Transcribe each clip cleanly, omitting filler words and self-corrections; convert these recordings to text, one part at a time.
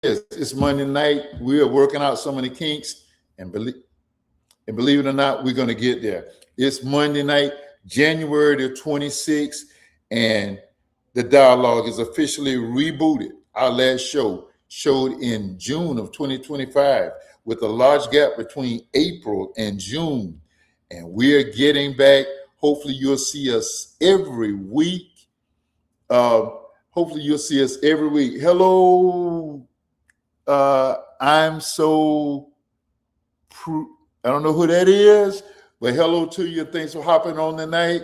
It's Monday night. We are working out some of the kinks, and believe it or not, we're going to get there. It's Monday night, January the 26th, and the dialogue is officially rebooted. Our last show showed in June of 2025 with a large gap between April and June. And we're getting back. Hopefully you'll see us every week. Hopefully you'll see us every week. Hello. I'm so, I don't know who that is, but hello to you. Thanks for hopping on tonight.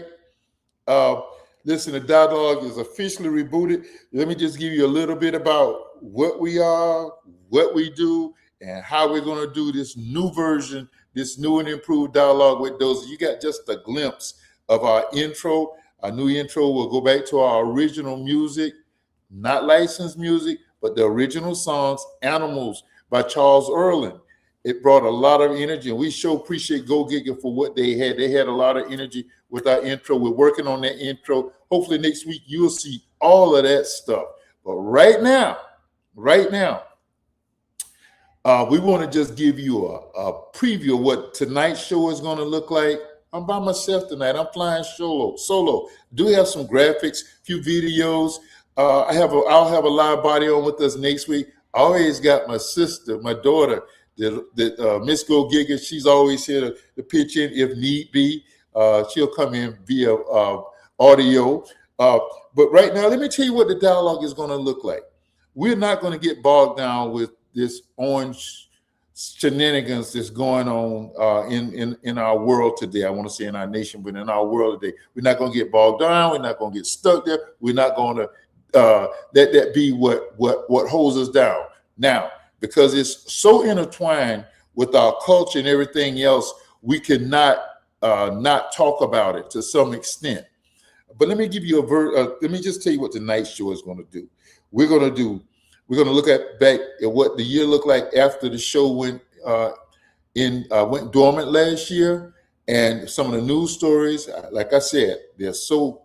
Listen, the dialogue is officially rebooted. Let me just give you a little bit about what we are, what we do, and how we're going to do this new version, this new and improved dialogue with Dozie. You got just a glimpse of our intro. Our new intro will go back to our original music, not licensed music, but the original songs, Animals by Charles Erlin. It brought a lot of energy, and we sure appreciate Go Giga for what they had. They had a lot of energy with our intro. We're working on that intro. Hopefully next week you'll see all of that stuff. But right now, we want to just give you a preview of what tonight's show is going to look like. I'm by myself tonight. I'm flying solo. Do have some graphics, few videos. I'll have a live body on with us next week. I always got my sister, my daughter, Miss Go Giga. She's always here to pitch in if need be. She'll come in via audio. But right now, let me tell you what the dialogue is going to look like. We're not going to get bogged down with this orange shenanigans that's going on in our world today. I want to say in our nation, but in our world today, we're not going to get bogged down. We're not going to get stuck there. We're not going to let that be what holds us down now, because it's so intertwined with our culture and everything else. We cannot not talk about it to some extent. But let me give you let me just tell you what tonight's show is going to do. We're going to look back at what the year looked like after the show went dormant last year, and some of the news stories. Like I said, they're so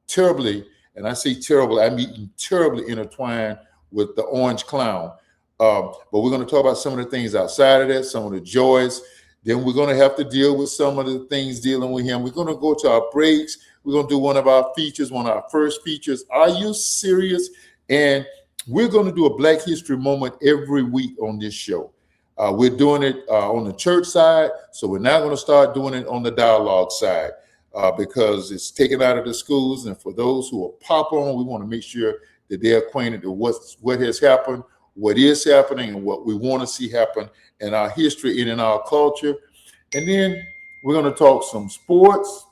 terribly, and I say terrible, I mean terribly intertwined with the orange clown. But we're going to talk about some of the things outside of that, some of the joys. Then we're going to have to deal with some of the things dealing with him. We're going to go to our breaks. We're going to do one of our features, one of our first features. Are you serious? And we're going to do a Black History moment every week on this show. We're doing it on the church side, so we're now going to start doing it on the dialogue side because it's taken out of the schools. And for those who are pop on, we want to make sure that they're acquainted with what has happened, what is happening, and what we want to see happen in our history and in our culture. And then we're going to talk some sports.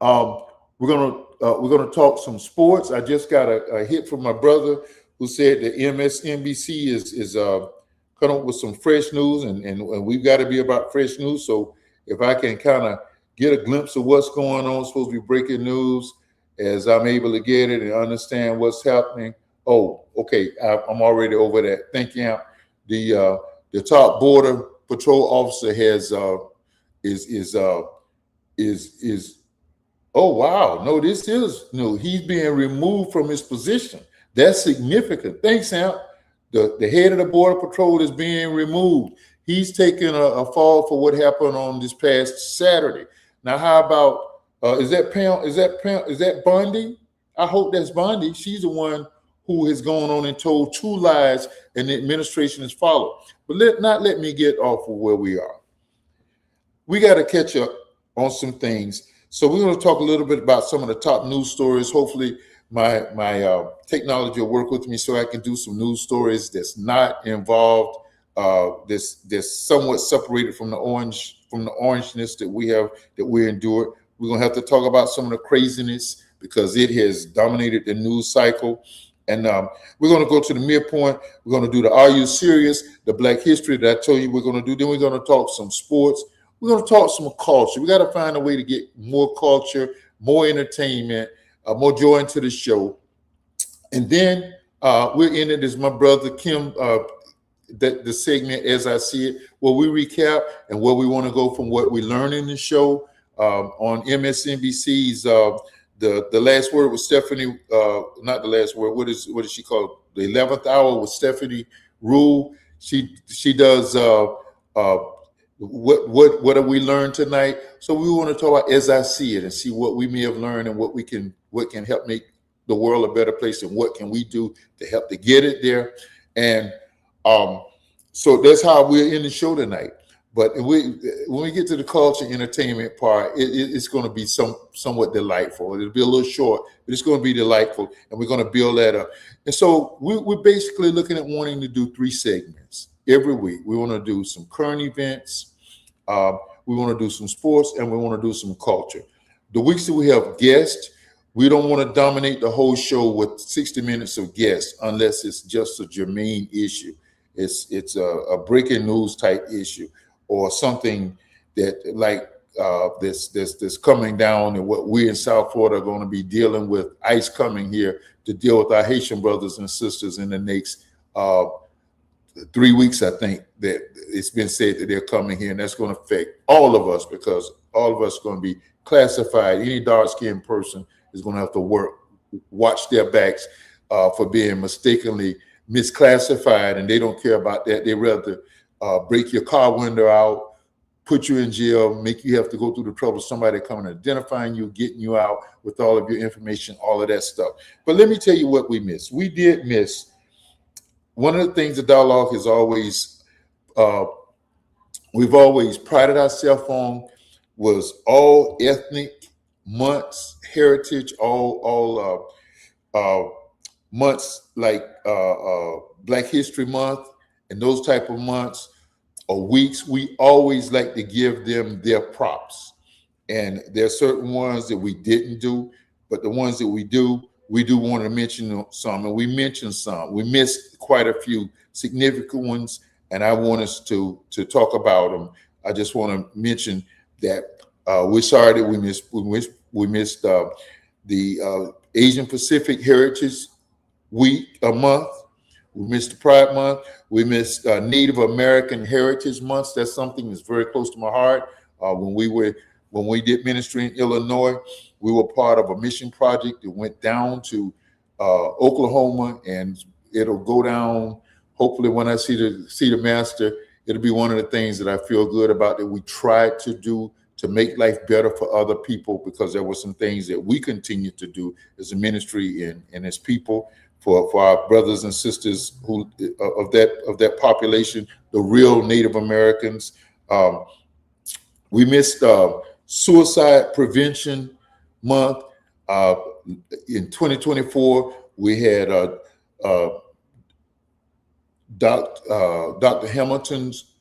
We're going to talk some sports. I just got a hit from my brother who said that MSNBC is coming up with some fresh news, and we've got to be about fresh news. So if I can kind of get a glimpse of what's going on, it's supposed to be breaking news, as I'm able to get it and understand what's happening. Oh, okay, I'm already over that. Thank you. The top border patrol officer has is oh wow, no, this is no, he's being removed from his position. That's significant. Thanks, Sam. The head of the border patrol is being removed. He's taking a fall for what happened on this past Saturday. Now, how about is that Bundy? I hope that's Bundy. She's the one who has gone on and told two lies, and the administration has followed. But let me get off of where we are. We got to catch up on some things. So we're going to talk a little bit about some of the top news stories. Hopefully, my technology will work with me so I can do some news stories that's not involved, that's somewhat separated from the orangeness that we endure. We're going to have to talk about some of the craziness because it has dominated the news cycle. And we're going to go to the midpoint. We're going to do the Are You Serious? The Black History that I told you we're going to do. Then we're going to talk some sports. We're going to talk some culture. We got to find a way to get more culture, more entertainment, more joy into the show. And then we're in it as my brother Kim, the segment as I see it, where we recap and where we want to go from what we learn in the show. On MSNBC's the last word with Stephanie, not the last word. What is she called? The 11th hour with Stephanie Rule. She does what have we learned tonight? So we want to talk about as I see it and see what we may have learned and what can help make the world a better place and what can we do to help to get it there. And so that's how we're in the show tonight. But when we get to the culture entertainment part, it's going to be somewhat delightful. It'll be a little short, but it's going to be delightful, and we're going to build that up. And so we're basically looking at wanting to do 3 segments every week. We want to do some current events, we want to do some sports, and we want to do some culture. The weeks that we have guests, we don't want to dominate the whole show with 60 minutes of guests unless it's just a germane issue. It's a breaking news type issue, or something that like this coming down, and what we in South Florida are going to be dealing with, ICE coming here to deal with our Haitian brothers and sisters in the next 3 weeks. I think that it's been said that they're coming here, and that's going to affect all of us because all of us are going to be classified. Any dark-skinned person is going to have to watch their backs for being mistakenly misclassified, and they don't care about that. They rather break your car window out, put you in jail, make you have to go through the trouble of somebody coming and identifying you, getting you out with all of your information, all of that stuff. But let me tell you what we missed. We did miss one of the things the dialogue has always, we've always prided ourselves on, was all ethnic months, heritage, all months like Black History Month and those type of months or weeks. We always like to give them their props. And there are certain ones that we didn't do, but the ones that we do want to mention some, and we mentioned some. We missed quite a few significant ones, and I want us to talk about them. I just want to mention that we're sorry that we missed the Asian Pacific Heritage Week, a month. We missed the Pride Month. We missed Native American Heritage Months. That's something that's very close to my heart. When we did ministry in Illinois, we were part of a mission project that went down to Oklahoma and it'll go down. Hopefully, when I see the master, it'll be one of the things that I feel good about that we tried to do to make life better for other people, because there were some things that we continue to do as a ministry and as people for our brothers and sisters who of that population, the real Native Americans. We missed Suicide Prevention Month. In 2024, we had Dr. Hamilton's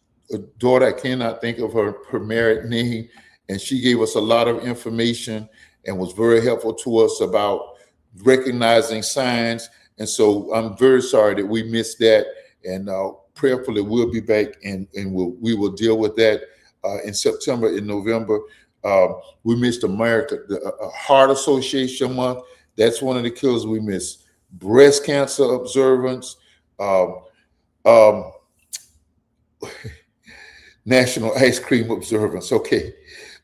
daughter. I cannot think of her married name, and she gave us a lot of information and was very helpful to us about recognizing signs. And so I'm very sorry that we missed that, and prayerfully we'll be back and we will deal with that in September and November. We missed the Heart Association Month. That's one of the killers we missed. Breast cancer observance. National Ice Cream Observance. Okay.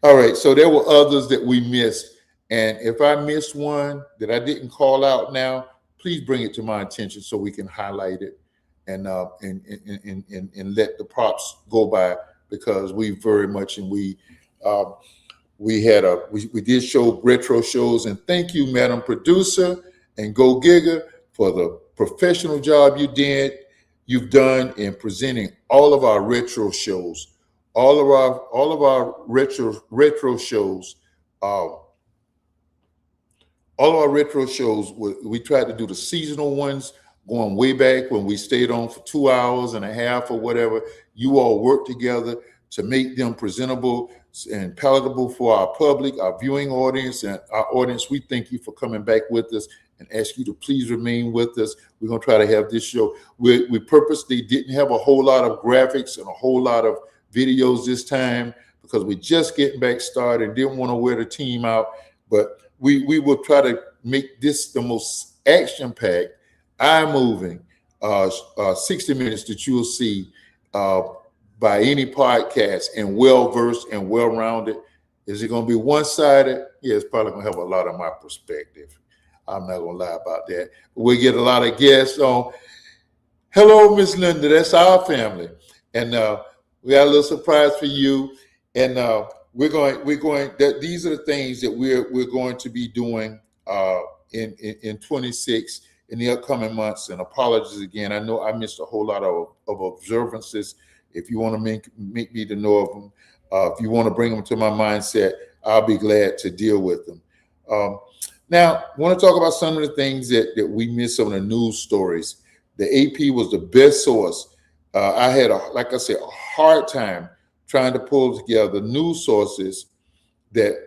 All right. So there were others that we missed. And if I missed one that I didn't call out now, please bring it to my attention so we can highlight it and let the props go by, because we very much, and we did show retro shows. And thank you, Madam Producer and Go Giga, for the professional job you've done in presenting all of our retro shows, all of our retro shows. All of our retro shows, we tried to do the seasonal ones going way back when we stayed on for 2 hours and a half or whatever. You all worked together to make them presentable and palatable for our public, our viewing audience, and our audience. We thank you for coming back with us and ask you to please remain with us. We're going to try to have this show. We purposely didn't have a whole lot of graphics and a whole lot of videos this time because we're just getting back started and didn't want to wear the team out. But we will try to make this the most action-packed, eye-moving 60 minutes that you'll see by any podcast, and well-versed and well-rounded. Is it going to be one-sided? Yeah, it's probably going to have a lot of my perspective. I'm not going to lie about that. We'll get a lot of guests on. Hello, Miss Linda. That's our family. And we got a little surprise for you. And we're going. These are the things that we're going to be doing in 26 in the upcoming months. And apologies again. I know I missed a whole lot of observances. If you want to make me to know of them, if you want to bring them to my mindset, I'll be glad to deal with them. Now, I want to talk about some of the things that we missed on the news stories. The AP was the best source. I had, like I said, a hard time trying to pull together news sources that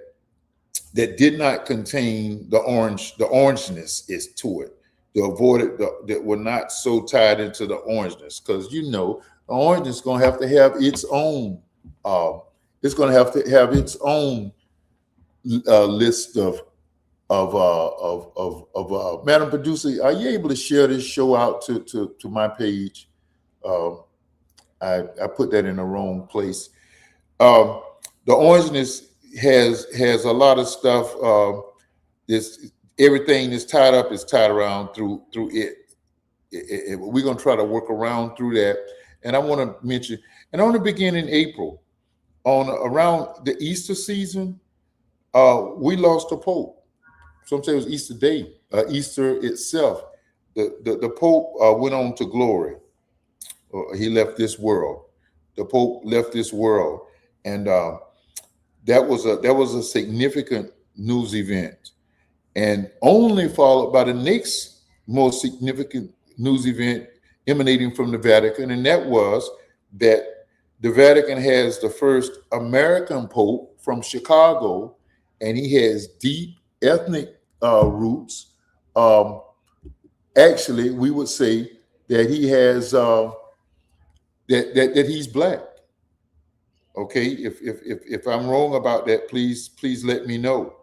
did not contain the orangeness is to it, to avoid it, that were not so tied into the orangeness, because the orange is going to have its own. It's going to have its own list of Madam Producer. Are you able to share this show out to my page? I put that in the wrong place. The orangeness has a lot of stuff. Everything is tied up is tied around through it. We're going to try to work around through that. And I want to mention, and I want to begin in April, around the Easter season, we lost a Pope. Some say it was Easter Day, Easter itself. The Pope went on to glory. He left this world. The Pope left this world, and that was a significant news event, and only followed by the next most significant news event emanating from the Vatican, and that was that the Vatican has the first American Pope from Chicago, and he has deep ethnic roots. Actually, we would say that he has that he's Black. Okay, if I'm wrong about that, please let me know.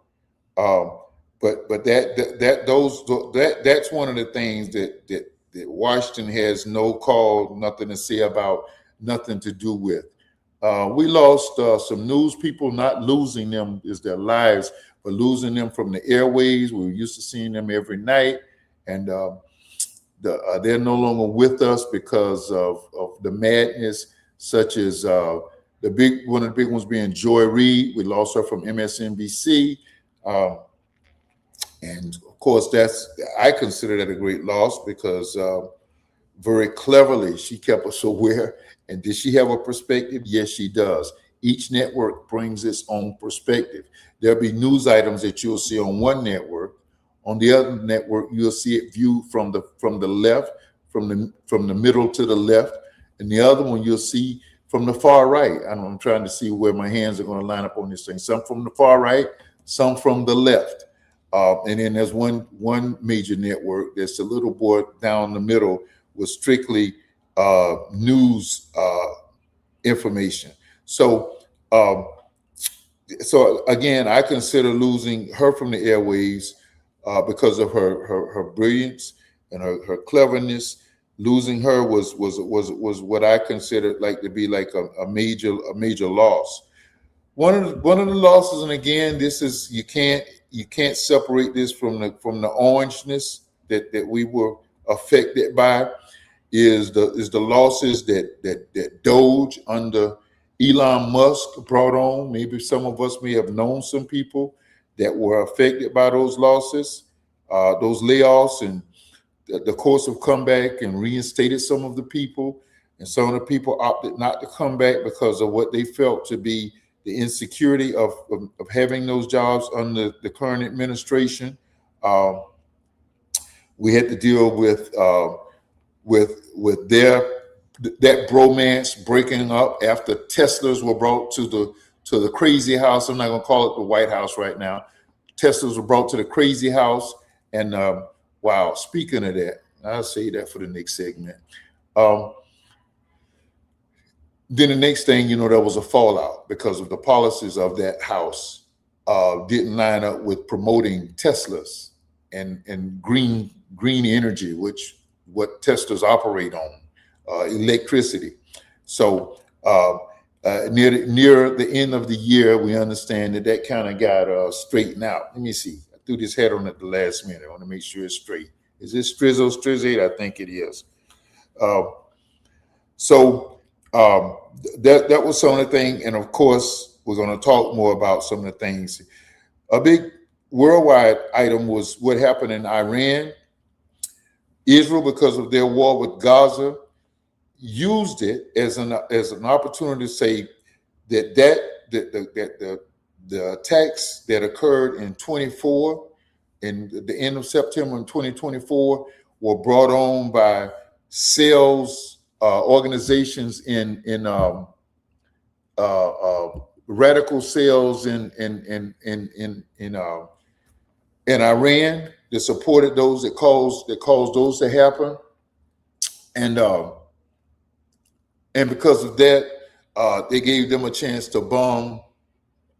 But that's one of the things that Washington has no call, nothing to say about, nothing to do with. We lost some news people, not losing them is their lives, but losing them from the airways. We were used to seeing them every night, and they're no longer with us because of the madness, such as one of the big ones being Joy Reid. We lost her from MSNBC. And of course, I consider that a great loss because very cleverly she kept us aware. And did she have a perspective? Yes, she does. Each network brings its own perspective. There'll be news items that you'll see on one network. On the other network, you'll see it viewed from the left, from the middle to the left, and the other one you'll see from the far right. I'm trying to see where my hands are going to line up on this thing. Some from the far right, some from the left. And then there's one major network that's a little more down the middle with strictly news information. So again, I consider losing her from the airwaves because of her brilliance and her cleverness. Losing her was what I considered like to be like a major loss. One of the losses, and again, this is you can't separate this from the orangeness that we were affected by, is the losses that Doge under Elon Musk brought on. Maybe some of us may have known some people that were affected by those losses, those layoffs, and the course have come back and reinstated some of the people, and some of the people opted not to come back because of what they felt to be the insecurity of having those jobs under the current administration. We had to deal with that bromance breaking up after Teslas were brought to the crazy house. I'm not going to call it the White House right now. Teslas were brought to the crazy house, and wow. Speaking of that, I'll say that for the next segment. Then the next thing, there was a fallout because of the policies of that house didn't line up with promoting Teslas and green energy, which what Teslas operate on, electricity. So near the end of the year, we understand that kind of got straightened out. Let me see. I threw this head on at the last minute. I want to make sure it's straight. Is this Strizzy? I think it is. That was some of the thing, and of course, we're going to talk more about some of the things. A big worldwide item was what happened in Iran. Israel, because of their war with Gaza, used it as an opportunity to say that the attacks that occurred in 24 and the end of September in 2024 were brought on by cells, organizations in radical cells in Iran that supported those that caused those to happen, and because of that, they gave them a chance to bomb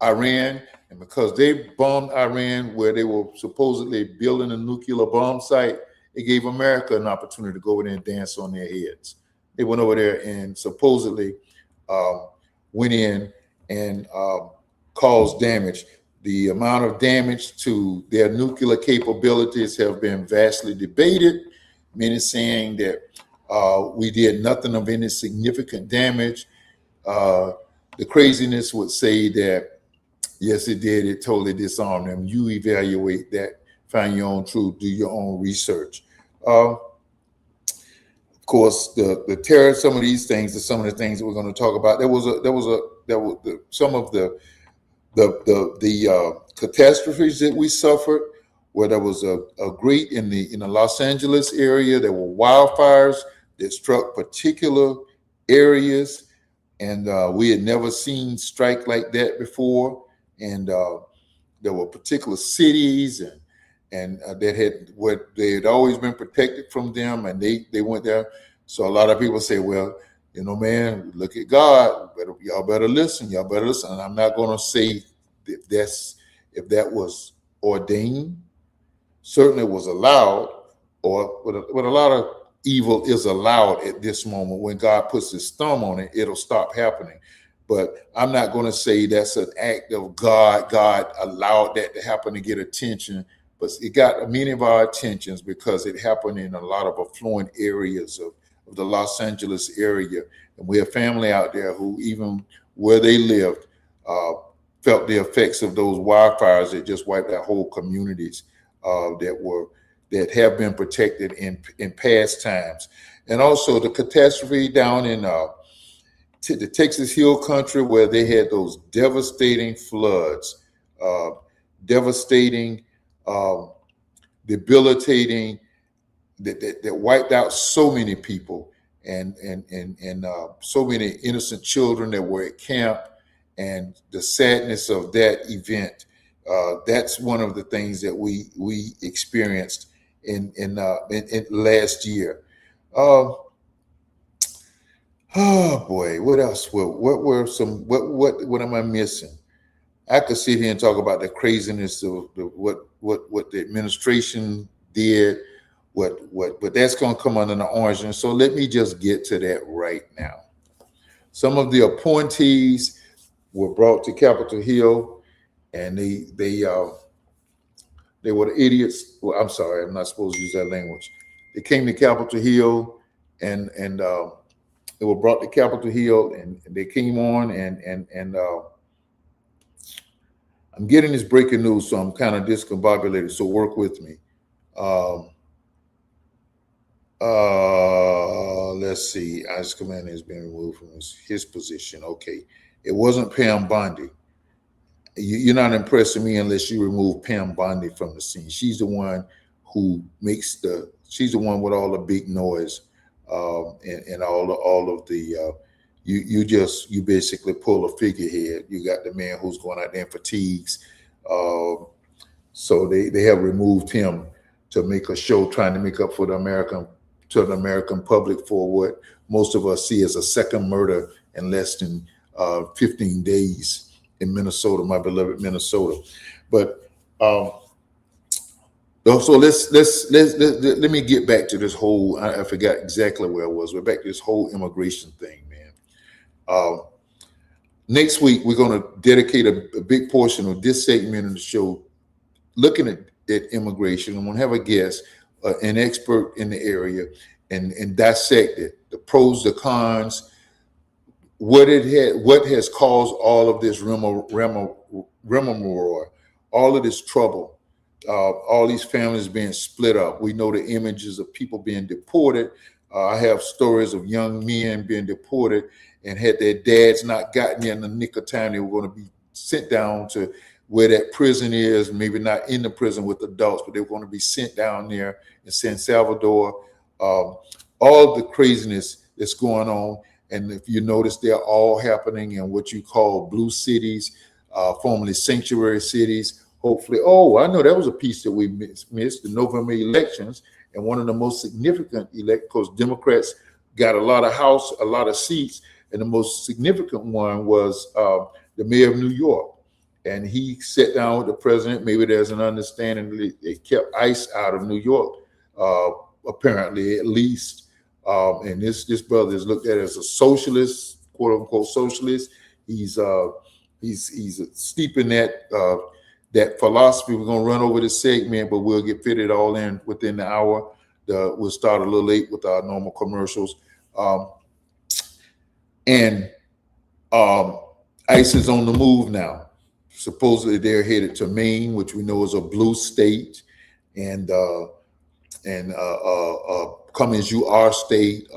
Iran, and because they bombed Iran where they were supposedly building a nuclear bomb site, it gave America an opportunity to go over there and dance on their heads. They went over there and supposedly went in and caused damage. The amount of damage to their nuclear capabilities have been vastly debated, many saying that we did nothing of any significant damage. The craziness would say that, yes, it did. It totally disarmed them. You evaluate that, find your own truth, do your own research. Of course, the terror, some of these things are some of the things that we're going to talk about. Some of the catastrophes that we suffered, where there was a great in the Los Angeles area, there were wildfires that struck particular areas, and we had never seen strike like that before. And there were particular cities and they had always been protected from them, and they went there. So a lot of people say, well, man, look at God. Y'all better listen. And I'm not going to say if that was ordained. Certainly was allowed, but a lot of evil is allowed at this moment. When God puts his thumb on it, it'll stop happening. But I'm not going to say that's an act of God. God allowed that to happen to get attention. but it got many of our attentions because it happened in a lot of affluent areas of the Los Angeles area. And we have family out there who, even where they lived, uh, felt the effects of those wildfires that just wiped out whole communities that have been protected in past times. And also the catastrophe down in the Texas Hill Country, where they had those devastating floods, devastating, um, debilitating, that wiped out so many people and so many innocent children that were at camp, and the sadness of that event. That's one of the things that we experienced in last year. Uh, oh boy, what else? What were some? What am I missing? I could sit here and talk about the craziness of what the administration did, but that's going to come under the orange. And so let me just get to that right now. Some of the appointees were brought to Capitol Hill, and they were the idiots. Well, I'm sorry, I'm not supposed to use that language. They came to Capitol Hill, and they were brought to Capitol Hill, and they came on, and I'm getting this breaking news, so I'm kind of discombobulated. So work with me. Let's see. ICE commander has been removed from his position. Okay, it wasn't Pam Bondi. You're not impressing me unless you remove Pam Bondi from the scene. She's the one who makes she's the one with all the big noise, and all of the. You basically pull a figurehead. You got the man who's going out there in fatigues. So they have removed him to make a show, trying to make up for the American public for what most of us see as a second murder in less than 15 days in Minnesota, my beloved Minnesota. But so let me get back to this whole. I forgot exactly where I was. We're back to this whole immigration thing, man. Next week we're going to dedicate a big portion of this segment of the show looking at immigration. I'm going to have a guest, an expert in the area, and dissect it, the pros, the cons, what has caused all of this remorse, all of this trouble, all these families being split up. We know the images of people being deported. I have stories of young men being deported, and had their dads not gotten there in the nick of time, they were going to be sent down to where that prison is, maybe not in the prison with adults, but they were going to be sent down there in San Salvador. All the craziness that's going on. And if you notice, they're all happening in what you call blue cities, formerly sanctuary cities. Hopefully, I know that was a piece that we missed, the November elections. And one of the most significant because Democrats got a lot of seats. And the most significant one was the mayor of New York. And he sat down with the president. Maybe there's an understanding that they kept ICE out of New York, apparently, at least. And this brother is looked at as a socialist, quote unquote socialist. He's steep in that philosophy. We're gonna run over this segment, but we'll get fitted all in within the hour. We'll start a little late with our normal commercials. ICE is on the move now. Supposedly they're headed to Maine, which we know is a blue state, and come as you are state.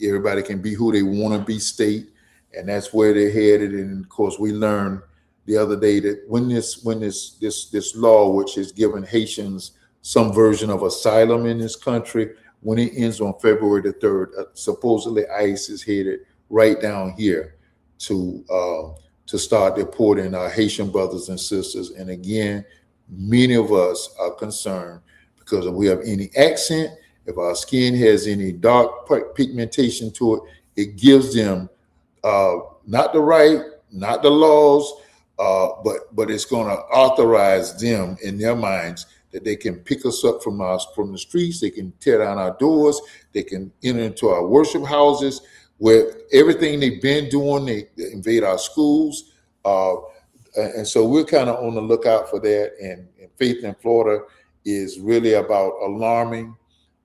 Everybody can be who they want to be state, and that's where they're headed. And of course, we learned the other day that when this law, which has given Haitians some version of asylum in this country, when it ends on February the 3rd, supposedly ICE is headed right down here to start deporting our Haitian brothers and sisters. And again, many of us are concerned because if we have any accent, if our skin has any dark pigmentation to it, it gives them not the right, not the laws, but it's going to authorize them in their minds that they can pick us up from the streets, they can tear down our doors, they can enter into our worship houses, where everything they've been doing, they invade our schools. And so we're kind of on the lookout for that. And Faith in Florida is really about alarming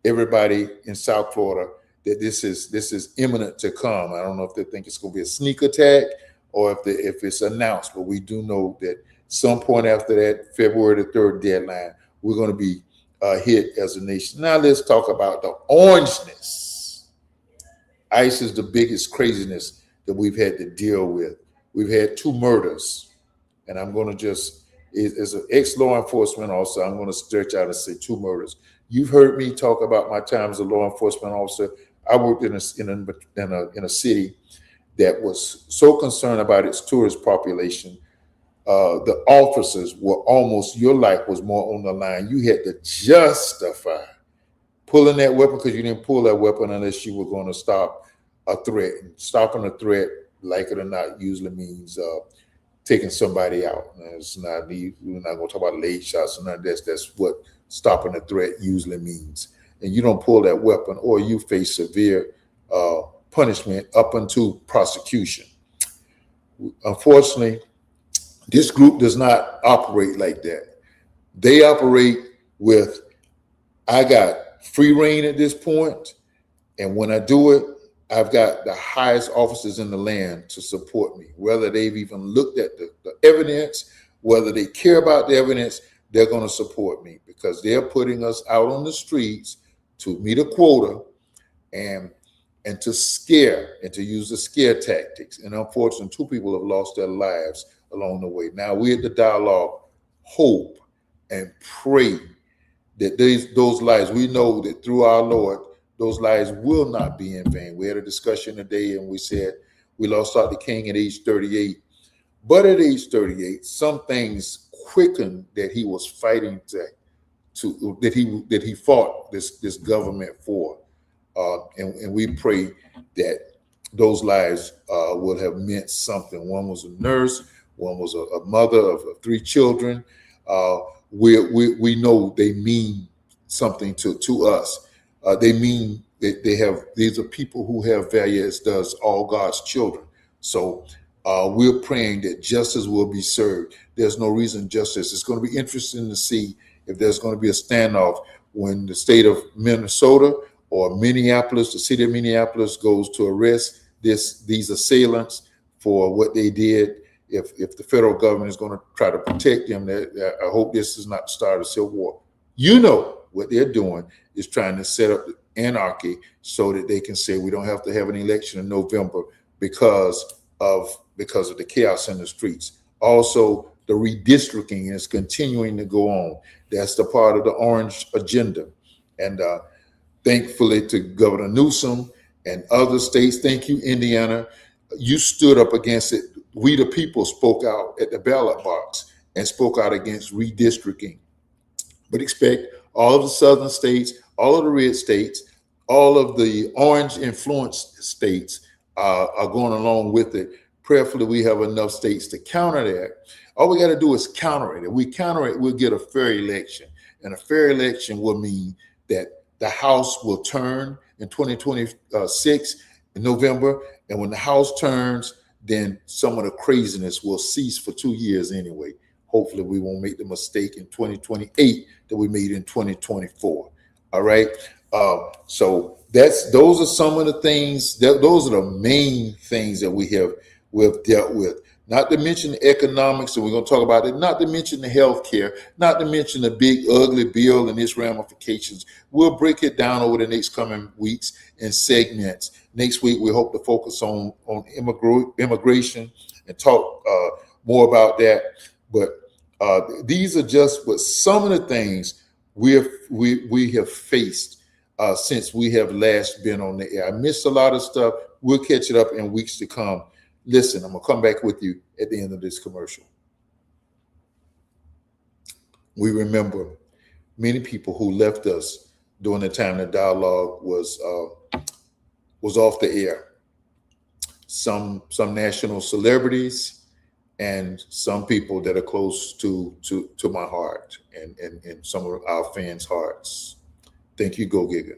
everybody in South Florida that this is imminent to come. I don't know if they think it's going to be a sneak attack or if it's announced, but we do know that some point after that February the 3rd deadline, we're going to be hit as a nation. Now let's talk about the orangeness. ICE is the biggest craziness that we've had to deal with. We've had 2 murders, and I'm going to just, as an ex-law enforcement officer, I'm going to stretch out and say 2 murders. You've heard me talk about my time as a law enforcement officer. I worked in a city that was so concerned about its tourist population. The officers were almost, your life was more on the line. You had to justify pulling that weapon, because you didn't pull that weapon unless you were going to stop a threat. And stopping a threat, like it or not, usually means taking somebody out. It's not, we're not going to talk about late shots and none of that. That's what stopping a threat usually means. And you don't pull that weapon, or you face severe punishment up until prosecution. Unfortunately, this group does not operate like that. They operate with, I got free reign at this point, and when I do it, I've got the highest officers in the land to support me. Whether they've even looked at the evidence, whether they care about the evidence, they're going to support me, because they're putting us out on the streets to meet a quota and to scare and to use the scare tactics. And unfortunately, 2 people have lost their lives along the way. Now we at the dialogue hope and pray that those lives, we know that through our Lord, those lives will not be in vain. We had a discussion today and we said we lost Dr. King at age 38. But at age 38, some things quickened that he was fighting that he fought this government for. And we pray that those lives will have meant something. One was a nurse, one was a mother of 3 children. We know they mean something to us. They mean that these are people who have value, as does all God's children. So we're praying that justice will be served. There's no reason justice. It's going to be interesting to see if there's going to be a standoff when the state of Minnesota or Minneapolis, the city of Minneapolis, goes to arrest these assailants for what they did. If the federal government is going to try to protect them, I hope this is not the start of a civil war. You know what they're doing is trying to set up anarchy so that they can say we don't have to have an election in November because of the chaos in the streets. Also, the redistricting is continuing to go on. That's the part of the orange agenda. And thankfully to Governor Newsom and other states, thank you, Indiana, you stood up against it. We the people spoke out at the ballot box and spoke out against redistricting. But expect all of the southern states, all of the red states, all of the orange influenced states are going along with it. Prayerfully, we have enough states to counter that. All we got to do is counter it. If we counter it, we'll get a fair election. And a fair election will mean that the House will turn in 2026 in November. And when the House turns, then some of the craziness will cease for 2 years anyway. Hopefully, we won't make the mistake in 2028 that we made in 2024. All right. So those are some of the things those are the main things that we've dealt with. Not to mention the economics, and we're going to talk about it. Not to mention the health care. Not to mention the big ugly bill and its ramifications. We'll break it down over the next coming weeks in segments. Next week, we hope to focus on immigration and talk more about that. But these are just some of the things we have faced since we have last been on the air. I missed a lot of stuff. We'll catch it up in weeks to come. Listen, I'm going to come back with you at the end of this commercial. We remember many people who left us during the time the dialogue was off the air. Some national celebrities and some people that are close to my heart and some of our fans' hearts. Thank you, Go Giga.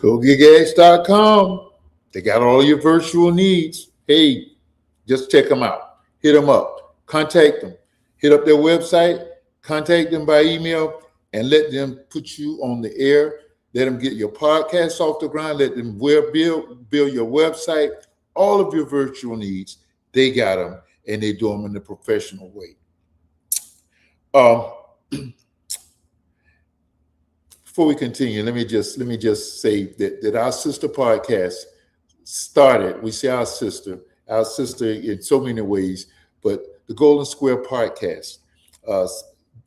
GoGigEdge.com. They got all your virtual needs. Hey, just check them out. Hit them up. Contact them. Hit up their website. Contact them by email and let them put you on the air. Let them get your podcast off the ground. Let them build your website. All of your virtual needs, they got them, and they do them in a professional way. Before we continue, let me just say that our sister podcast started. We say our sister in so many ways, but the Golden Square podcast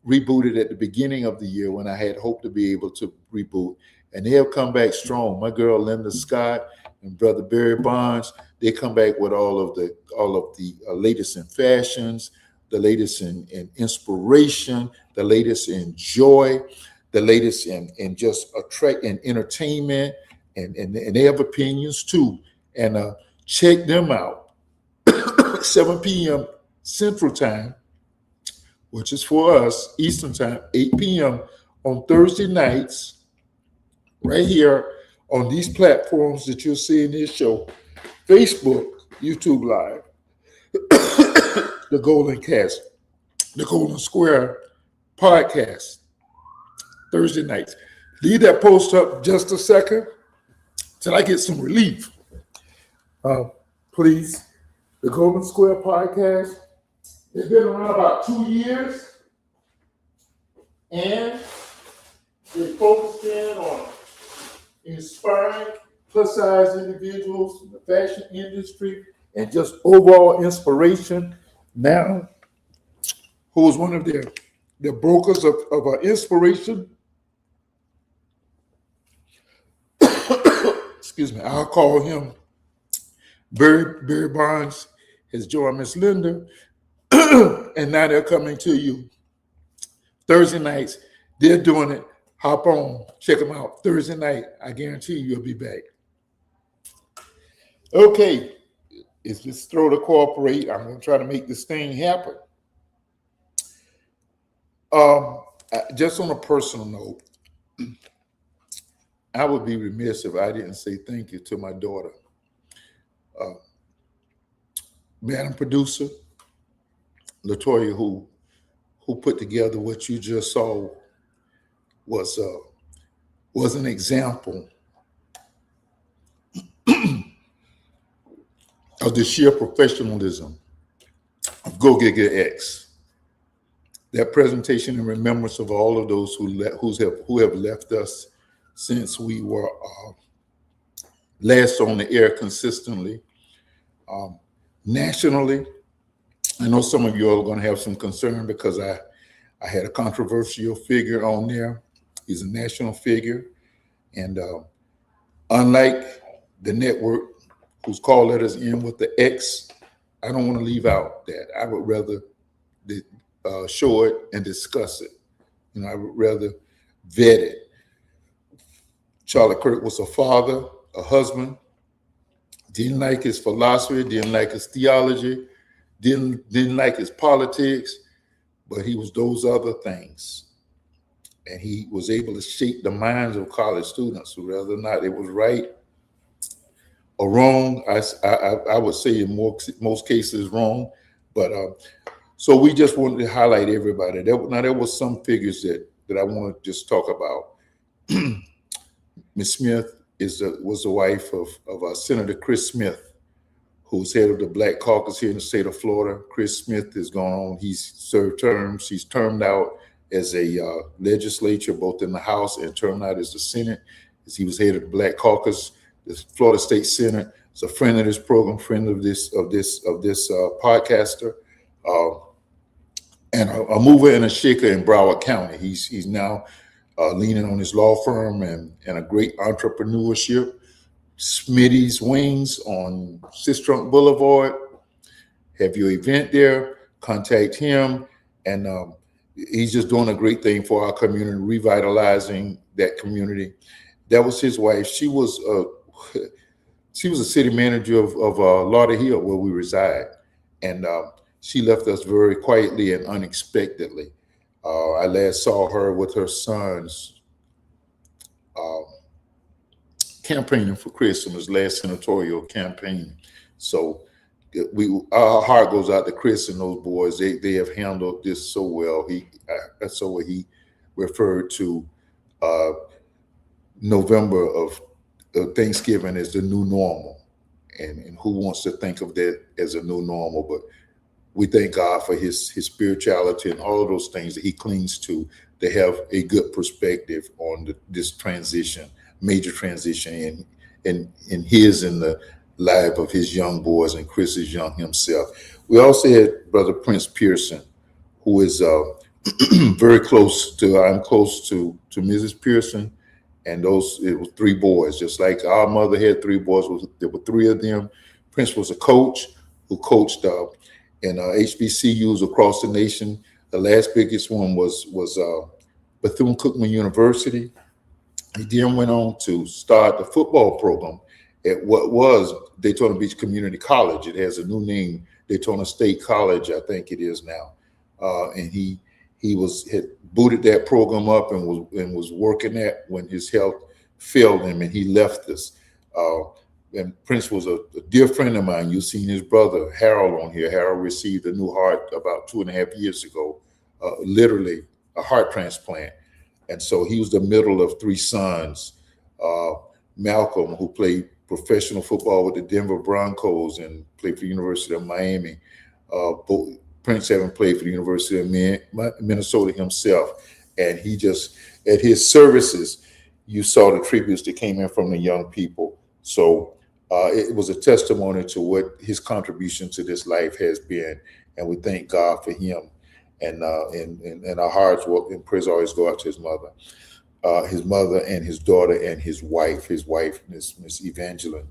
rebooted at the beginning of the year when I had hoped to be able to reboot, and they have come back strong. My girl Linda Scott and brother Barry Bonds, they come back with all of the latest in fashions, the latest in inspiration, the latest in joy, the latest in just attract and entertainment, and they have opinions too. And check them out. 7 p.m. Central Time, which is for us Eastern Time, 8 p.m. on Thursday nights, right here on these platforms that you'll see in this show: Facebook, YouTube Live, the Golden Square podcast, Thursday nights. Leave that post up just a second till I get some relief. Please, the Golden Square podcast, it's been around about 2 years, and they focused in on inspiring plus-size individuals in the fashion industry and just overall inspiration. Now, who was one of their brokers of our inspiration? Excuse me, I'll call him Barry Bonds has joined Miss Linda, and now they're coming to you Thursday nights. They're doing it Hop on, check them out Thursday night. I guarantee you'll be back. Okay, it's just throw to cooperate. I'm going to try to make this thing happen. Just on a personal note, I would be remiss if I didn't say thank you to my daughter. Madam Producer, Latoya, who put together what you just saw, was an example of the sheer professionalism of Go Giga X. That presentation in remembrance of all of those who have left us since we were last on the air consistently. Nationally, I know some of you are going to have some concern because I had a controversial figure on there. He's a national figure. And unlike the network whose call letters end with the X, I don't want to leave out that. I would rather show it and discuss it. I would rather vet it. Charlie Kirk was a father, a husband, didn't like his philosophy, didn't like his theology, didn't like his politics, but he was those other things. And he was able to shape the minds of college students, whether or not it was right or wrong. I would say in most cases wrong, but so we just wanted to highlight everybody. There was some figures that I want to just talk about. Ms. Smith was the wife of Senator Chris Smith, who's head of the Black Caucus here in the state of Florida. Chris Smith has gone on. He's served terms. He's termed out as a legislature, both in the House and termed out as the Senate. As he was head of the Black Caucus, the Florida State Senate. He's a friend of this program, friend of this podcaster, and a mover and a shaker in Broward County. He's now leaning on his law firm and a great entrepreneurship. Smitty's Wings on Sistrunk Boulevard. Have your event there, contact him. And he's just doing a great thing for our community, revitalizing that community. That was his wife. She was a city manager of Lauderhill, where we reside. And she left us very quietly and unexpectedly. I last saw her with her sons campaigning for Chris in his last senatorial campaign. So our heart goes out to Chris and those boys. They have handled this so well. That's the way he referred to November of Thanksgiving as the new normal. And who wants to think of that as a new normal? But we thank God for his spirituality and all of those things that he clings to have a good perspective on this transition, major transition in his and the life of his young boys, and Chris is young himself. We also had Brother Prince Pearson, who is very close to, I'm close to Mrs. Pearson, and it was three boys, just like our mother had three boys. There were three of them. Prince was a coach who coached in HBCUs across the nation. The last biggest one was Bethune-Cookman University. He then went on to start the football program at what was Daytona Beach Community College. It has a new name, Daytona State College, I think it is now. And he had booted that program up and was working that when his health failed him and he left us. And Prince was a dear friend of mine. You've seen his brother, Harold, on here. Harold received a new heart about 2.5 years ago, literally a heart transplant. And so he was the middle of three sons. Malcolm, who played professional football with the Denver Broncos and played for the University of Miami. Prince having played for the University of Minnesota himself. And he just, at his services, you saw the tributes that came in from the young people. So it was a testimony to what his contribution to this life has been. And we thank God for him. And our hearts and prayers always go out to his mother and his daughter and his wife, Miss Evangeline,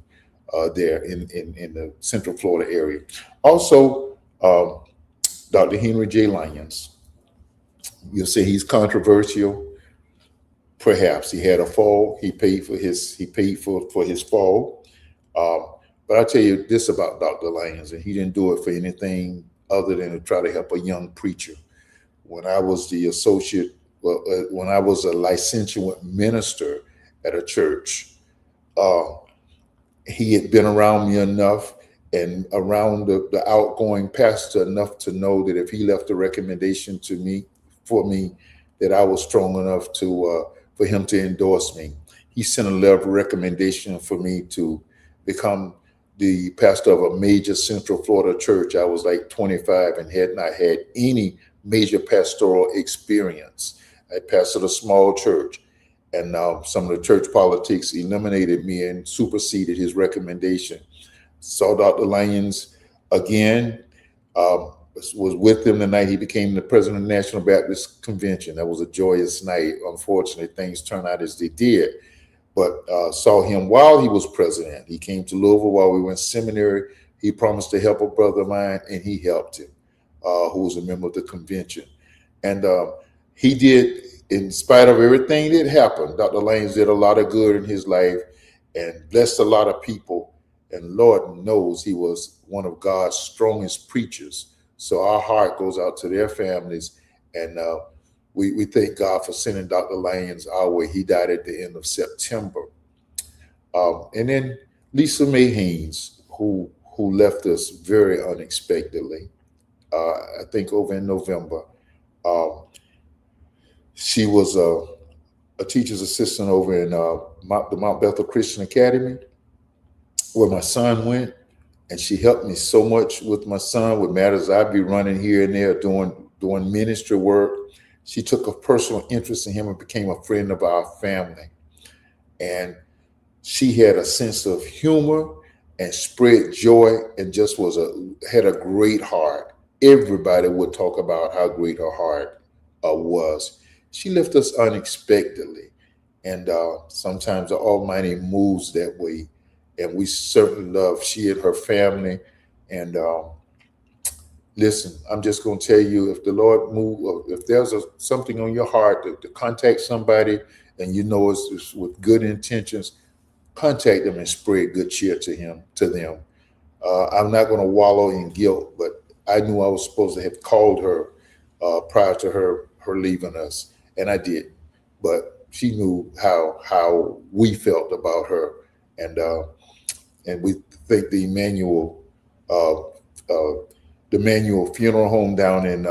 there in the Central Florida area. Also, Dr. Henry J. Lyons. You'll say he's controversial. Perhaps he had a fall. He paid for his fall. Um, but I tell you this about Dr. Langs, and he didn't do it for anything other than to try to help a young preacher. When I was the associate, when I was a licentiate minister at a church, uh, he had been around me enough and around the outgoing pastor enough to know that if he left a recommendation to me for me, that I was strong enough to for him to endorse me. He sent a letter of recommendation for me to become the pastor of a major Central Florida church. I was like 25 and had not had any major pastoral experience. I pastored a small church, and some of the church politics eliminated me and superseded his recommendation. Saw Dr. Lyons again, was with him the night he became the president of the National Baptist Convention. That was a joyous night. Unfortunately, things turned out as they did, but saw him while he was president. He came to Louisville while we were in seminary. He promised to help a brother of mine, and he helped him, who was a member of the convention. And he did, in spite of everything that happened, Dr. Lanes did a lot of good in his life and blessed a lot of people. And Lord knows he was one of God's strongest preachers. So our heart goes out to their families. And we thank God for sending Dr. Lanes our way. He died at the end of September. And then Lisa Mae Haynes, who left us very unexpectedly, I think over in November. She was a teacher's assistant over in the Mount Bethel Christian Academy, where my son went, and she helped me so much with my son with matters I'd be running here and there doing ministry work. She took a personal interest in him and became a friend of our family. And she had a sense of humor and spread joy and just had a great heart. Everybody would talk about how great her heart was. She left us unexpectedly, and sometimes the Almighty moves that way. And we certainly love she and her family. And listen, I'm just going to tell you, if the Lord move, if there's something on your heart to contact somebody, and you know it's with good intentions, contact them and spread good cheer to them. I'm not going to wallow in guilt, but I knew I was supposed to have called her prior to her leaving us, and I did. But she knew how we felt about her, and we thank the Emmanuel Funeral Home down in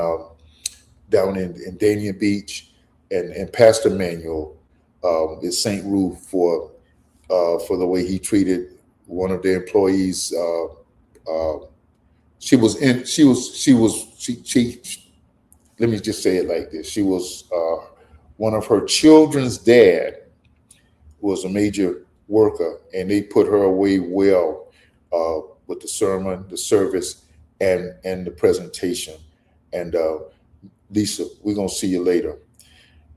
Dania Beach, and Pastor Manuel at St. Ruth for the way he treated one of the employees. Let me just say it like this. She was one of her children's dad was a major worker, and they put her away well with the sermon, the service, and the presentation. And Lisa, we're gonna see you later.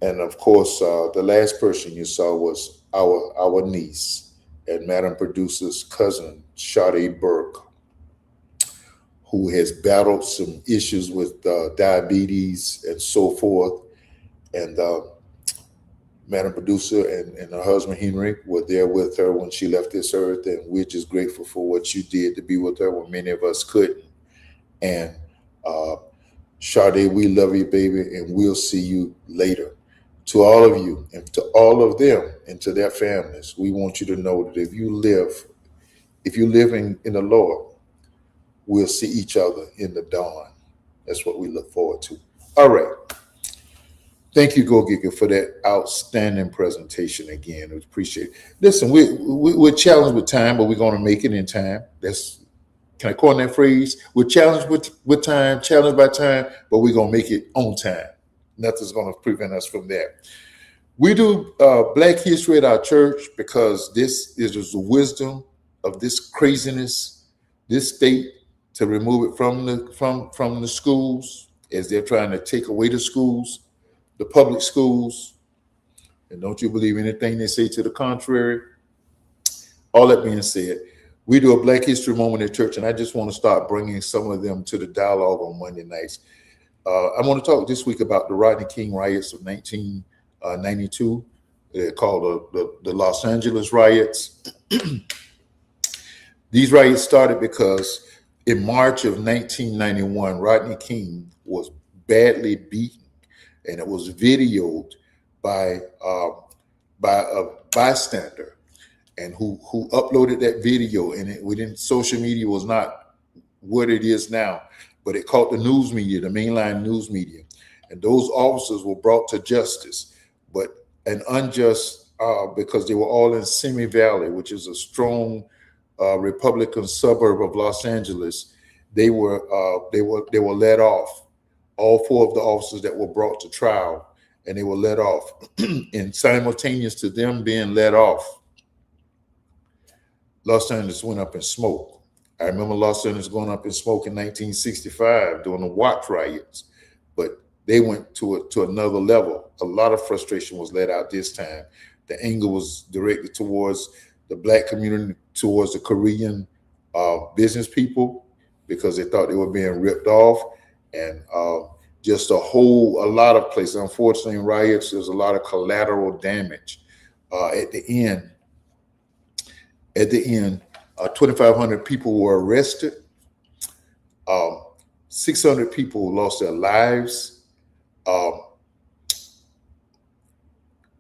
And of course, the last person you saw was our niece and Madam Producer's cousin, Sade Burke, who has battled some issues with diabetes and so forth. And Madam Producer and her husband, Henry, were there with her when she left this earth. And we're just grateful for what you did to be with her when many of us couldn't. And Sade, we love you, baby, and we'll see you later. To all of you and to all of them and to their families, we want you to know that if you live in the Lord, we'll see each other in the dawn. That's what we look forward to. All right. Thank you, Go Giga, for that outstanding presentation again. We appreciate it. Listen, we're challenged with time, but we're going to make it in time. Can I coin that phrase? We're challenged with time, challenged by time, but we're going to make it on time. Nothing's going to prevent us from that. We do Black History at our church because this is the wisdom of this craziness, this state, to remove it from the schools as they're trying to take away the schools, the public schools. And don't you believe anything they say to the contrary? All that being said, we do a Black History Moment at church, and I just want to start bringing some of them to the dialogue on Monday nights. I want to talk this week about the Rodney King riots of 1992. They're called the Los Angeles riots. These riots started because in March of 1991, Rodney King was badly beaten, and it was videoed by uh, by a bystander, and who uploaded that video. And it within social media was not what it is now, but it caught the news media, the mainline news media, and those officers were brought to justice, but an unjust because they were all in Simi Valley, which is a strong Republican suburb of Los Angeles. They were let off. All four of the officers that were brought to trial, and they were let off. And simultaneous to them being let off, Los Angeles went up in smoke. I remember Los Angeles going up in smoke in 1965 during the Watts riots, but they went to another level. A lot of frustration was let out this time. The anger was directed towards the Black community, towards the Korean business people, because they thought they were being ripped off, and just a lot of places. Unfortunately, in riots, there's a lot of collateral damage. At the end, 2,500 people were arrested. 600 people lost their lives.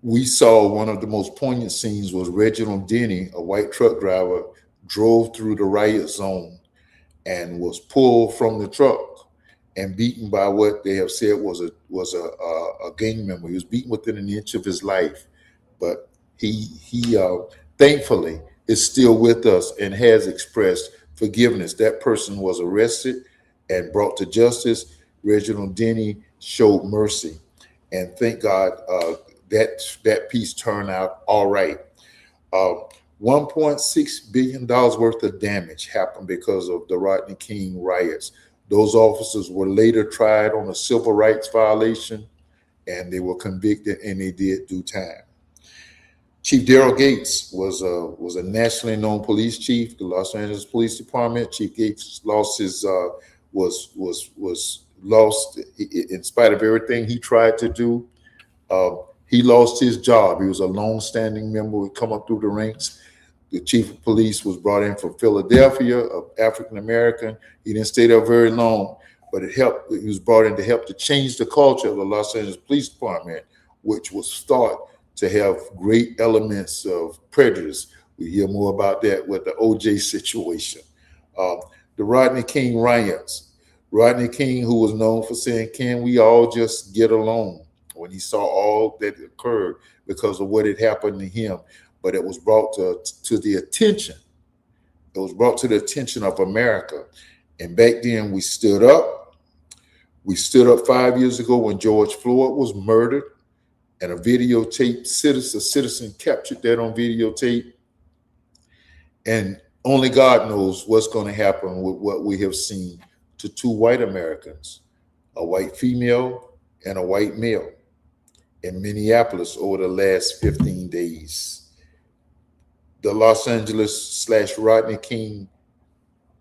We saw one of the most poignant scenes was Reginald Denny, a white truck driver, drove through the riot zone and was pulled from the truck and beaten by what they have said was a gang member. He was beaten within an inch of his life, but he thankfully is still with us and has expressed forgiveness. That person was arrested and brought to justice. Reginald Denny showed mercy, and thank God that piece turned out all right. $1.6 billion worth of damage happened because of the Rodney King riots. Those officers were later tried on a civil rights violation, and they were convicted, and they did do time. Chief Daryl Gates was a nationally known police chief, the Los Angeles Police Department. Chief Gates lost his was lost in spite of everything he tried to do. He lost his job. He was a long-standing member. He'd come up through the ranks. The chief of police was brought in from Philadelphia, of African American. He didn't stay there very long, but it helped. He was brought in to help to change the culture of the Los Angeles Police Department, which was thought to have great elements of prejudice. We hear more about that with the OJ situation. The Rodney King riots. Rodney King, who was known for saying, "Can we all just get along?" when he saw all that occurred because of what had happened to him. But it was brought to the attention. It was brought to the attention of America. And back then we stood up. We stood up 5 years ago when George Floyd was murdered, and a citizen captured that on videotape. And only God knows what's going to happen with what we have seen to two white Americans, a white female and a white male, in Minneapolis over the last 15 days. The Los Angeles / Rodney King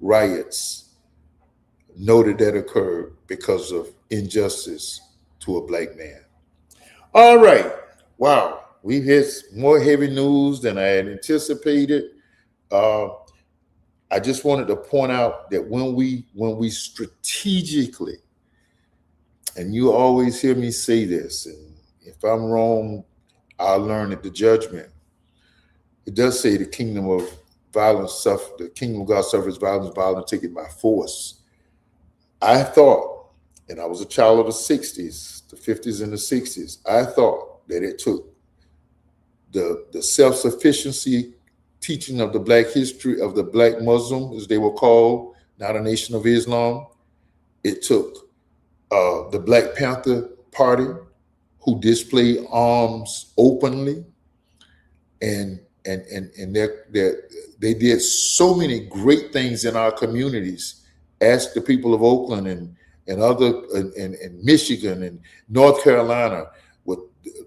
riots noted that occurred because of injustice to a Black man. All right. Wow. We've had more heavy news than I had anticipated. I just wanted to point out that when we strategically, and you always hear me say this, and if I'm wrong, I'll learn at the judgment. It does say the kingdom of God suffers violence, violence taken by force. I thought, and I was a child of the 60s, the 50s and the 60s, I thought that it took the self-sufficiency teaching of the Black history of the Black Muslim, as they were called, not a Nation of Islam. It took the Black Panther Party, who displayed arms openly, and they did so many great things in our communities. Ask the people of Oakland and other and Michigan and North Carolina, with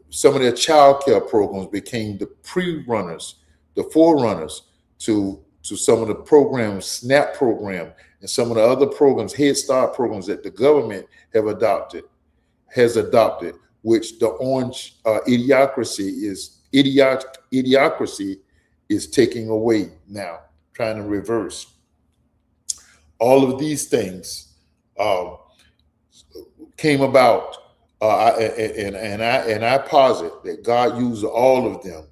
some of their child care programs became the pre-runners, the forerunners to some of the programs, SNAP program, and some of the other programs, Head Start programs that the government has adopted, which the orange idiocracy Idiocracy is taking away now, trying to reverse all of these things. Um, Came about, and I posit that God used all of them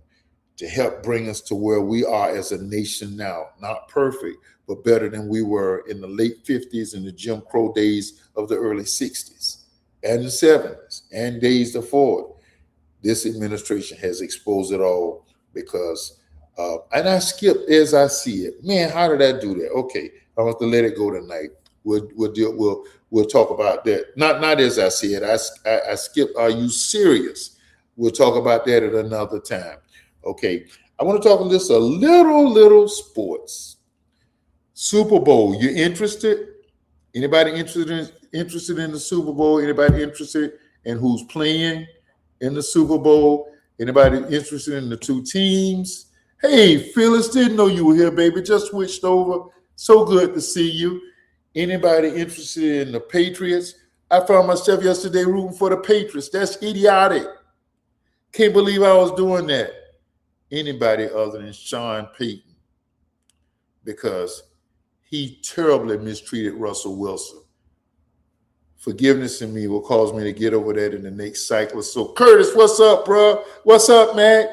to help bring us to where we are as a nation now. Not perfect, but better than we were in the late 50s and the Jim Crow days of the early 60s and the 70s and days before. This administration has exposed it all because, and I skipped as I see it. Man, how did I do that? Okay, I want to let it go tonight. We'll talk about that. Not as I see it. I skipped. Are you serious? We'll talk about that at another time. Okay, I want to talk just a little sports. Super Bowl. You interested? Anybody interested in the Super Bowl? Anybody interested in who's playing in the Super Bowl? Anybody interested in the two teams? Hey, Phyllis, didn't know you were here, baby. Just switched over. So good to see you. Anybody interested in the Patriots? I found myself yesterday rooting for the Patriots. That's idiotic. Can't believe I was doing that. Anybody other than Sean Payton, because he terribly mistreated Russell Wilson. Forgiveness in me will cause me to get over that in the next cycle. So, Curtis, what's up, bro? What's up, Mac?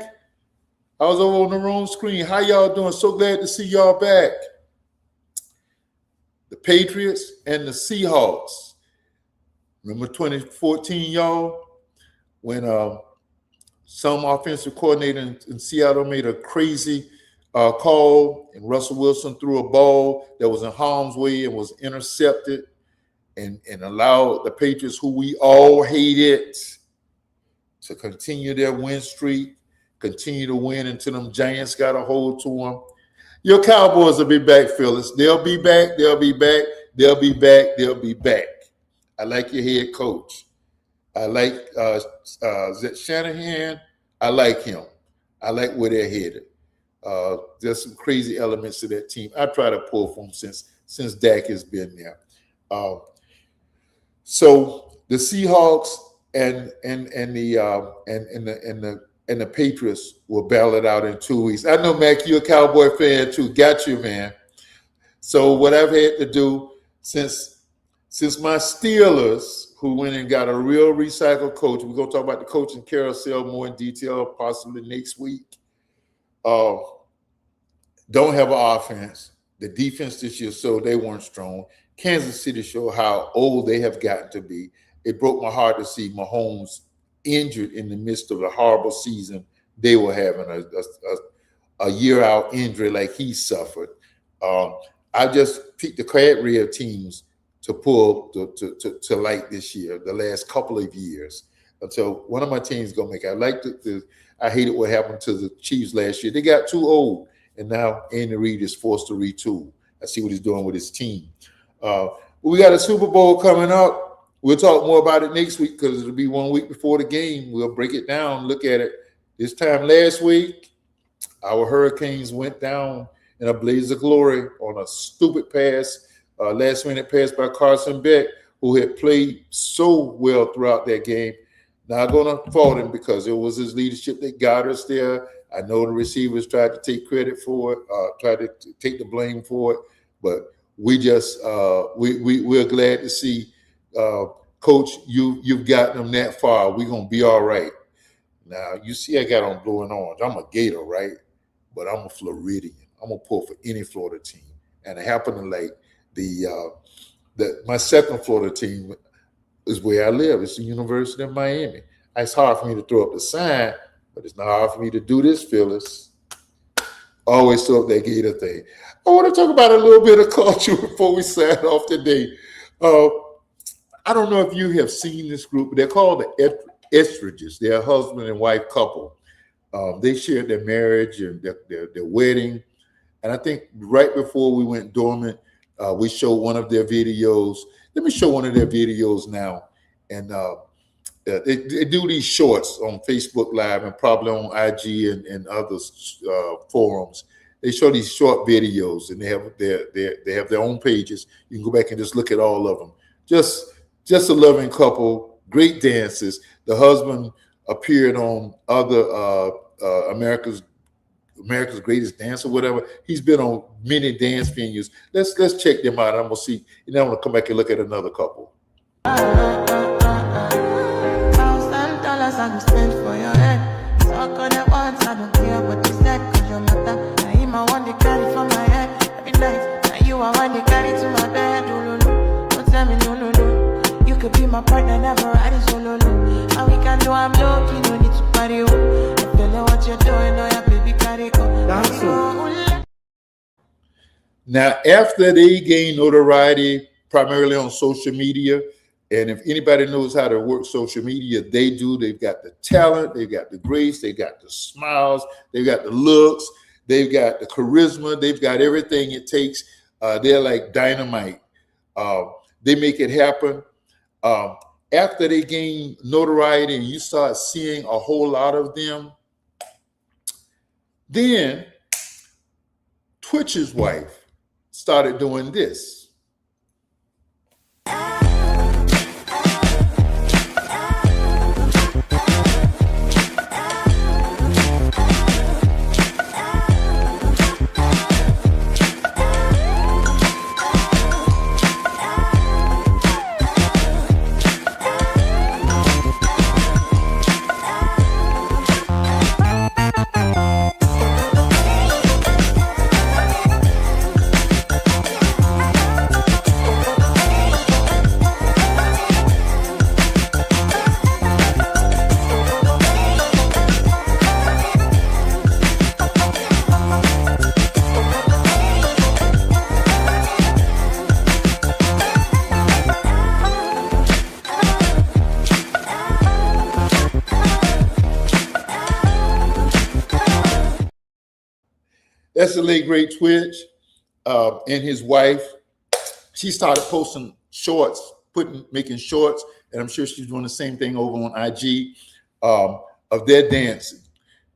I was over on the wrong screen. How y'all doing? So glad to see y'all back. The Patriots and the Seahawks. Remember 2014, y'all, when some offensive coordinator in Seattle made a crazy call, and Russell Wilson threw a ball that was in harm's way and was intercepted, and allowed the Patriots, who we all hated, to continue their win streak, continue to win until them Giants got a hold to them. Your Cowboys will be back, Phyllis. They'll be back. They'll be back. They'll be back. They'll be back. I like your head coach. I like Shanahan. I like him. I like where they're headed. There's some crazy elements to that team. I try to pull from since Dak has been there. So the Seahawks and the Patriots will battle it out in 2 weeks. I know, Mac, you're a Cowboy fan too. Got you, man. So what I've had to do since my Steelers, who went and got a real recycled coach, we're going to talk about the coaching carousel more in detail possibly next week, don't have an offense. The defense this year showed they weren't strong. Kansas City showed how old they have gotten to be. It broke my heart to see Mahomes injured in the midst of a horrible season they were having, a year-out injury like he suffered. I just picked the category of teams to pull to light this year, the last couple of years. Until one of my teams going to make it. I hated what happened to the Chiefs last year. They got too old, and now Andy Reid is forced to retool. I see what he's doing with his team. We got a Super Bowl coming up. We'll talk more about it next week because it'll be 1 week before the game. We'll break it down, look at it. This time last week, our Hurricanes went down in a blaze of glory on a stupid pass, last-minute pass by Carson Beck, who had played so well throughout that game. Not going to fault him because it was his leadership that got us there. I know the receivers tried to take credit for it, tried to take the blame for it, but we just we're glad to see, Coach, you've gotten them that far. We're gonna be all right. Now you see, I got on blue and orange. I'm a Gator, right? But I'm a Floridian. I'm gonna pull for any Florida team, and I happen to like my second Florida team is where I live. It's the University of Miami. It's hard for me to throw up the sign, but it's not hard for me to do this, Phyllis. Always throw up that Gator thing. I want to talk about a little bit of culture before we sign off today. I don't know if you have seen this group, but they're called the Estridges. They're a husband and wife couple. They shared their marriage and their wedding. And I think right before we went dormant, we showed one of their videos. Let me show one of their videos now. And they do these shorts on Facebook Live and probably on IG and other forums. They show these short videos, and they have their own pages. You can go back and just look at all of them. Just a loving couple, great dances. The husband appeared on other America's Greatest Dance or whatever. He's been on many dance venues. Let's check them out. I'm gonna see, and then I'm gonna come back and look at another couple. $1,000 I can spend for your head. Talk on that once, I don't care what you said, cause you're matter. Now him I want to carry from my head every night. Now you I want to carry to my bed. Don't tell me no. You could be my partner, never riding solo. How we can do, I'm low-key, no need to party. I feel like what you're doing, oh yeah, baby, carry go. Now, after they gain notoriety, primarily on social media, and if anybody knows how to work social media, they do. They've got the talent, they've got the grace, they've got the smiles, they've got the looks, they've got the charisma, they've got everything it takes. They're like dynamite. They make it happen. After they gain notoriety and you start seeing a whole lot of them, then Twitch's wife started doing this. That's the late great Twitch, and his wife. She started posting shorts, making shorts, and I'm sure she's doing the same thing over on IG of their dancing,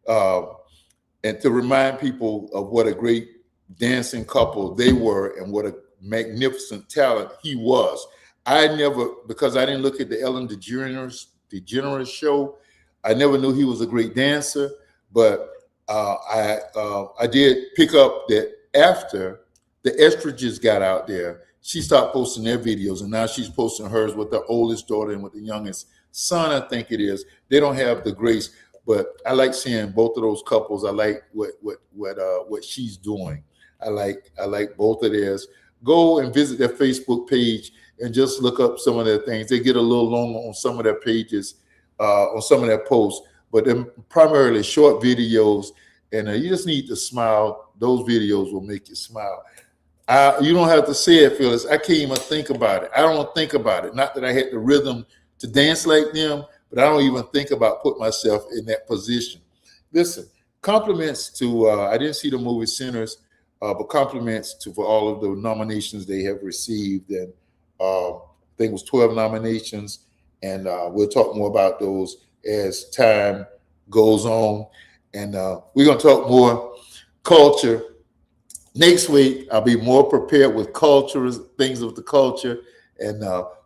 and to remind people of what a great dancing couple they were and what a magnificent talent he was. I never, because I didn't look at the Ellen DeGeneres show, I never knew he was a great dancer, but I did pick up that after the estrogens got out there, she started posting their videos, and now she's posting hers with the oldest daughter and with the youngest son, I think it is. They don't have the grace, but I like seeing both of those couples. I like what she's doing. I like both of theirs. Go and visit their Facebook page and just look up some of their things. They get a little long on some of their pages, on some of their posts, but they're primarily short videos, and you just need to smile. Those videos will make you smile. You don't have to say it, Phyllis. I can't even think about it. I don't think about it. Not that I had the rhythm to dance like them, but I don't even think about putting myself in that position. Listen, compliments to, I didn't see the movie Sinners, but compliments for all of the nominations they have received. And I think it was 12 nominations, and we'll talk more about those as time goes on. And we're going to talk more culture. Next week, I'll be more prepared with culture, things of the culture, and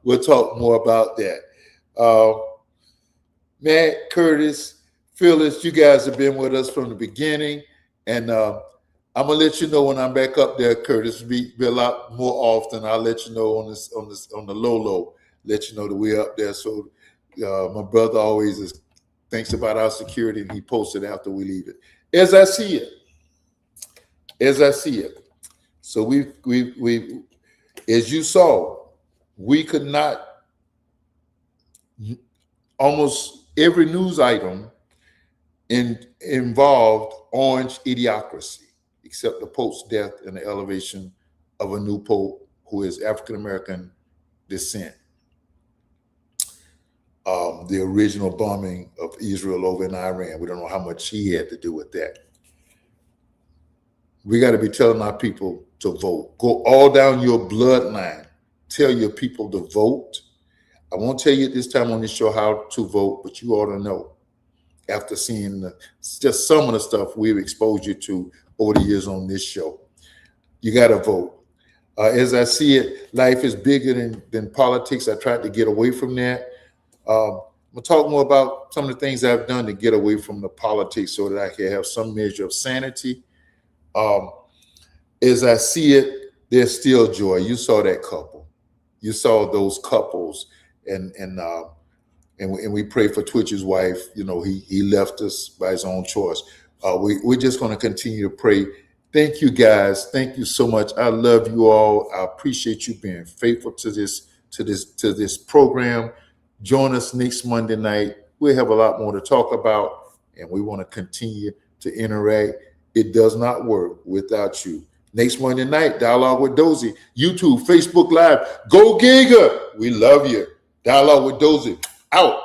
we'll talk more about that. Matt, Curtis, Phyllis, you guys have been with us from the beginning, and I'm going to let you know when I'm back up there, Curtis. Be a lot more often. I'll let you know on the low, let you know that we're up there. So my brother always thinks about our security, and he posts it after we leave it. As I see it. So we as you saw, we could not, almost every news item involved orange idiocracy, except the Pope's death and the elevation of a new Pope who is African-American descent. The original bombing of Israel over in Iran. We don't know how much he had to do with that. We got to be telling our people to vote. Go all down your bloodline. Tell your people to vote. I won't tell you this time on this show how to vote, but you ought to know after seeing just some of the stuff we've exposed you to over the years on this show. You got to vote. As I see it, life is bigger than politics. I tried to get away from that. I'm going to talk more about some of the things I've done to get away from the politics so that I can have some measure of sanity. As I see it, there's still joy. You saw that couple. You saw those couples, and we pray for Twitch's wife. You know, he left us by his own choice. We're just going to continue to pray. Thank you, guys. Thank you so much. I love you all. I appreciate you being faithful to this program. Join us next Monday night. We'll have a lot more to talk about, and we want to continue to interact. It does not work without you. Next Monday night, Dialogue with Dozie. YouTube, Facebook Live. Go Giga. We love you. Dialogue with Dozie. Out.